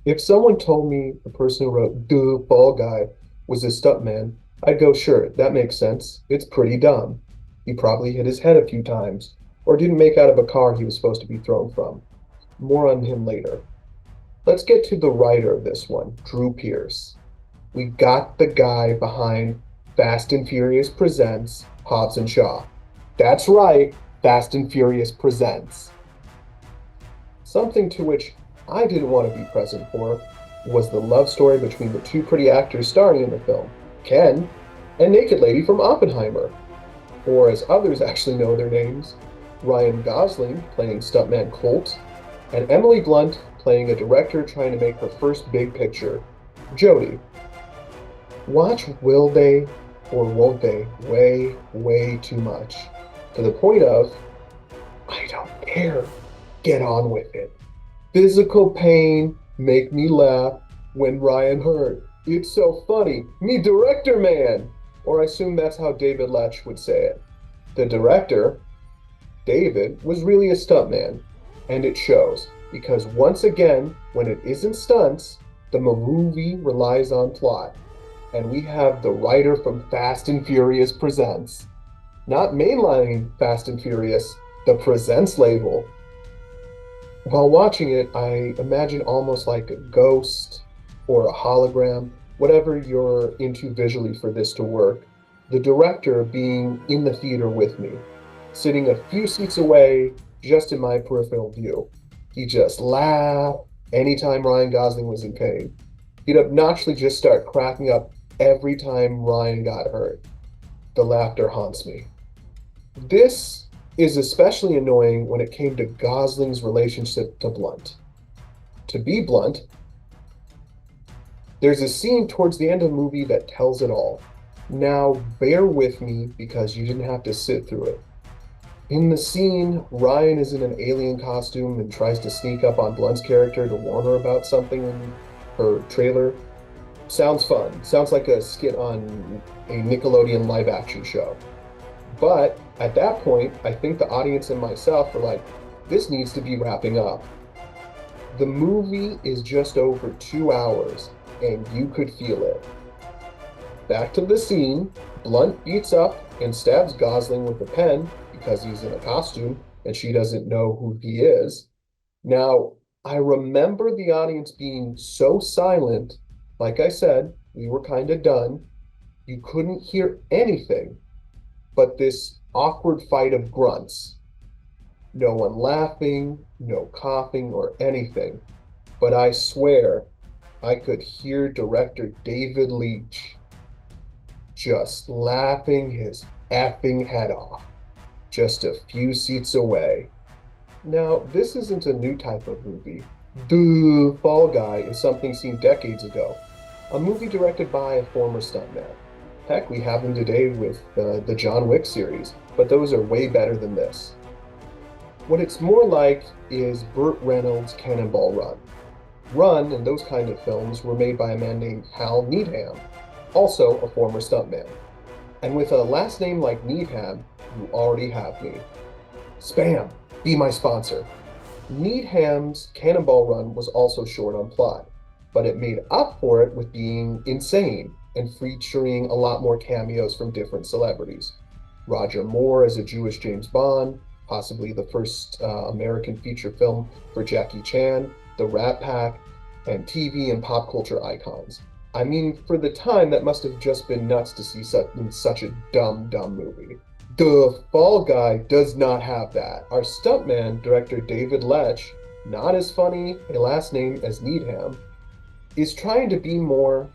If someone told me the person who wrote The Fall Guy was a stuntman, I'd go, sure, that makes sense. It's pretty dumb. He probably hit his head a few times, or didn't make out of a car he was supposed to be thrown from. More on him later. Let's get to the writer of this one, Drew Pearce. We got the guy behind Fast and Furious Presents Hobbs and Shaw. That's right, Fast and Furious Presents. Something to which I didn't want to be present for was the love story between the two pretty actors starring in the film, Ken and Naked Lady from Oppenheimer, or as others actually know their names, Ryan Gosling playing stuntman Colt, and Emily Blunt playing a director trying to make her first big picture, Jodie. Watch will they or won't they way, way too much, to the point of, I don't care, get on with it. Physical pain make me laugh when Ryan hurt. It's so funny. Me director man. Or I assume that's how David Letch would say it. The director, David, was really a stuntman. And it shows. Because once again, when it isn't stunts, the movie relies on plot. And we have the writer from Fast and Furious Presents. Not mainlining Fast and Furious, the Presents label. While watching it, I imagine almost like a ghost or a hologram, whatever you're into visually for this to work, the director being in the theater with me, sitting a few seats away, just in my peripheral view. He just laughed anytime Ryan Gosling was in pain. He'd obnoxiously just start cracking up every time Ryan got hurt. The laughter haunts me. This is especially annoying when it came to Gosling's relationship to Blunt. To be blunt, there's a scene towards the end of the movie that tells it all. Now, bear with me because you didn't have to sit through it. In the scene, Ryan is in an alien costume and tries to sneak up on Blunt's character to warn her about something in her trailer. Sounds fun. Sounds like a skit on a Nickelodeon live action show. But at that point, I think the audience and myself were like, this needs to be wrapping up. The movie is just over 2 hours, and you could feel it. Back to the scene, Blunt beats up and stabs Gosling with a pen because he's in a costume and she doesn't know who he is. Now, I remember the audience being so silent. Like I said, we were kind of done. You couldn't hear anything but this awkward fight of grunts. No one laughing, no coughing or anything. But I swear I could hear director David Leitch just laughing his effing head off, just a few seats away. Now, this isn't a new type of movie. The Fall Guy is something seen decades ago, a movie directed by a former stuntman. Heck, we have them today with the John Wick series, but those are way better than this. What it's more like is Burt Reynolds' Cannonball Run. Run and those kind of films were made by a man named Hal Needham, also a former stuntman. And with a last name like Needham, you already have me. Spam, be my sponsor. Needham's Cannonball Run was also short on plot, but it made up for it with being insane and featuring a lot more cameos from different celebrities. Roger Moore as a Jewish James Bond, possibly the first American feature film for Jackie Chan, the Rat Pack, and TV and pop culture icons. I mean, for the time, that must have just been nuts to see such a dumb, dumb movie. The Fall Guy does not have that. Our stuntman, director David Letch, not as funny a last name as Needham, is trying to be more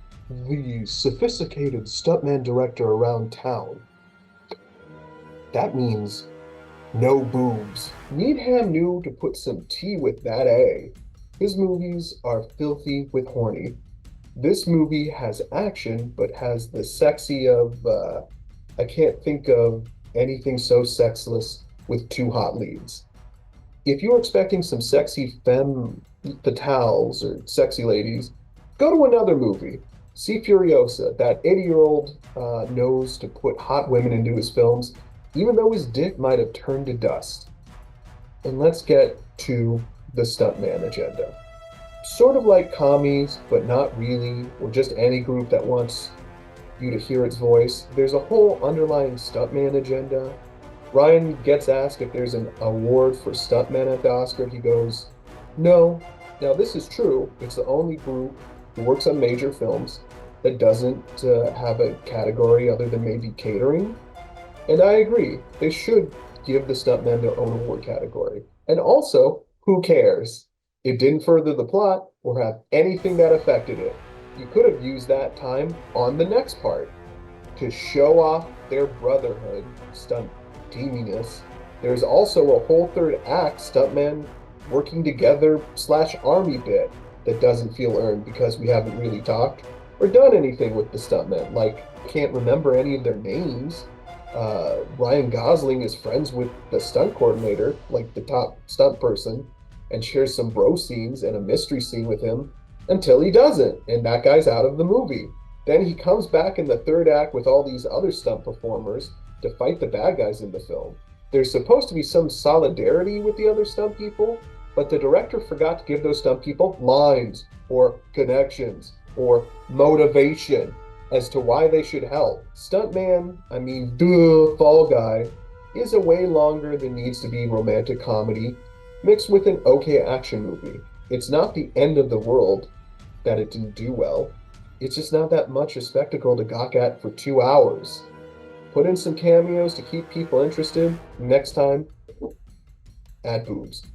the sophisticated stuntman director around town. That means no boobs. Needham knew to put some T with that A. His movies are filthy with horny. This movie has action, but has the sexy of, I can't think of anything so sexless with two hot leads. If you're expecting some sexy femme fatales or sexy ladies, go to another movie. See Furiosa. That 80-year-old knows to put hot women into his films, even though his dick might have turned to dust. And let's get to the stuntman agenda. sort of like commies, but not really, or just any group that wants you to hear its voice. There's a whole underlying stuntman agenda. Ryan gets asked if there's an award for stuntmen at the Oscar. He goes, no. Now, this is true. It's the only group who works on major films that doesn't have a category other than maybe catering. And I agree. They should give the stuntmen their own award category. And also, who cares? It didn't further the plot or have anything that affected it. You could have used that time on the next part to show off their brotherhood, stunt teaminess. There's also a whole third act stuntman working together slash army bit that doesn't feel earned because we haven't really talked or done anything with the stuntmen. Like, can't remember any of their names. Ryan Gosling is friends with the stunt coordinator, like the top stunt person, and shares some bro scenes and a mystery scene with him until he doesn't, and that guy's out of the movie. Then he comes back in the third act with all these other stunt performers to fight the bad guys in the film. There's supposed to be some solidarity with the other stunt people, but the director forgot to give those stunt people lines or connections or motivation as to why they should help. Stuntman, I mean, duh, Fall Guy, is a way longer than needs to be romantic comedy mixed with an okay action movie. It's not the end of the world that it didn't do well. It's just not that much a spectacle to gawk at for 2 hours. Put in some cameos to keep people interested. Next time, add boobs.